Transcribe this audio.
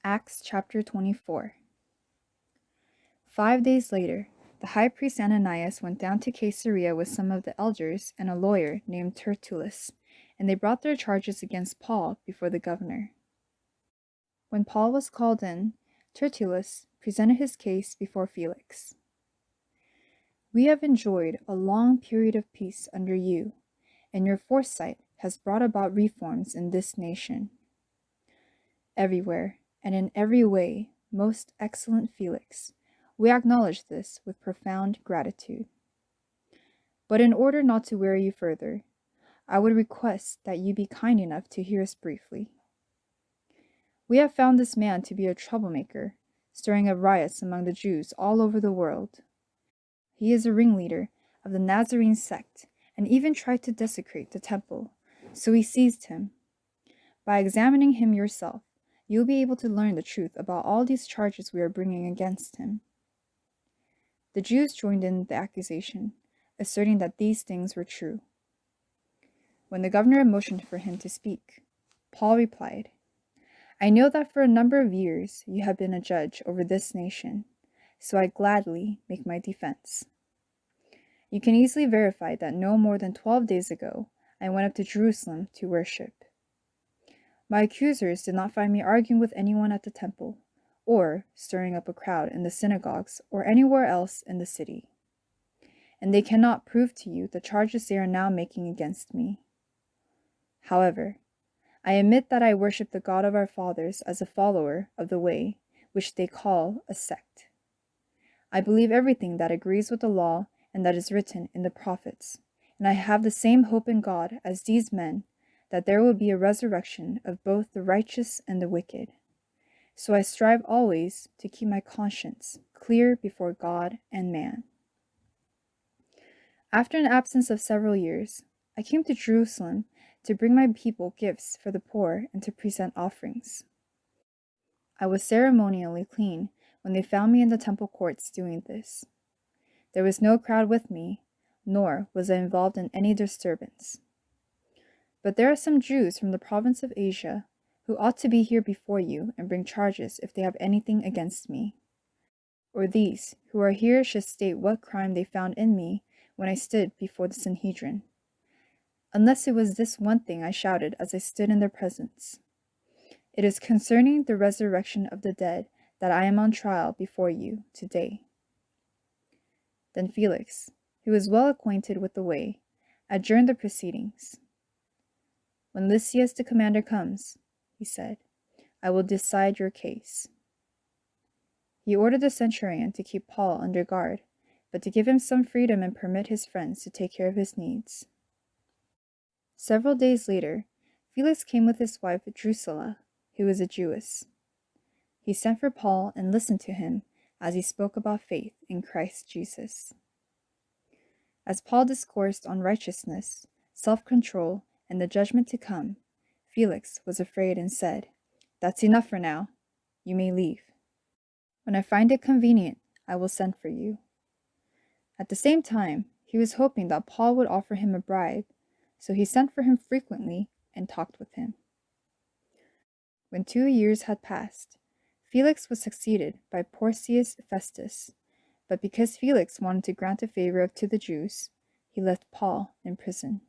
Acts chapter 24. 5 days later, the high priest Ananias went down to Caesarea with some of the elders and a lawyer named Tertullus, and they brought their charges against Paul before the governor. When Paul was called in, Tertullus presented his case before Felix. "We have enjoyed a long period of peace under you, and your foresight has brought about reforms in this nation. Everywhere and in every way, most excellent Felix, we acknowledge this with profound gratitude. But in order not to weary you further, I would request that you be kind enough to hear us briefly. We have found this man to be a troublemaker, stirring up riots among the Jews all over the world. He is a ringleader of the Nazarene sect and even tried to desecrate the temple, so we seized him. By examining him yourself, you will be able to learn the truth about all these charges we are bringing against him." The Jews joined in the accusation, asserting that these things were true. When the governor motioned for him to speak, Paul replied, "I know that for a number of years you have been a judge over this nation, so I gladly make my defense. You can easily verify that no more than 12 days ago I went up to Jerusalem to worship. My accusers did not find me arguing with anyone at the temple, or stirring up a crowd in the synagogues or anywhere else in the city. And they cannot prove to you the charges they are now making against me. However, I admit that I worship the God of our fathers as a follower of the way, which they call a sect. I believe everything that agrees with the law and that is written in the prophets, and I have the same hope in God as these men, that there will be a resurrection of both the righteous and the wicked. So I strive always to keep my conscience clear before God and man." After an absence of several years, I came to Jerusalem to bring my people gifts for the poor and to present offerings. I was ceremonially clean when they found me in the temple courts doing this. There was no crowd with me, nor was I involved in any disturbance. But there are some Jews from the province of Asia who ought to be here before you and bring charges if they have anything against me. Or these who are here should state what crime they found in me when I stood before the Sanhedrin. Unless it was this one thing I shouted as I stood in their presence: "It is concerning the resurrection of the dead that I am on trial before you today." Then Felix, who was well acquainted with the way, adjourned the proceedings. "When Lysias the commander comes," he said, "I will decide your case." He ordered the centurion to keep Paul under guard, but to give him some freedom and permit his friends to take care of his needs. Several days later, Felix came with his wife Drusilla, who was a Jewess. He sent for Paul and listened to him as he spoke about faith in Christ Jesus. As Paul discoursed on righteousness, self-control, and the judgment to come, Felix was afraid and said, "That's enough for now. You may leave. When I find it convenient, I will send for you." At the same time, he was hoping that Paul would offer him a bribe, so he sent for him frequently and talked with him. When 2 years had passed, Felix was succeeded by Porcius Festus, but because Felix wanted to grant a favor to the Jews, he left Paul in prison.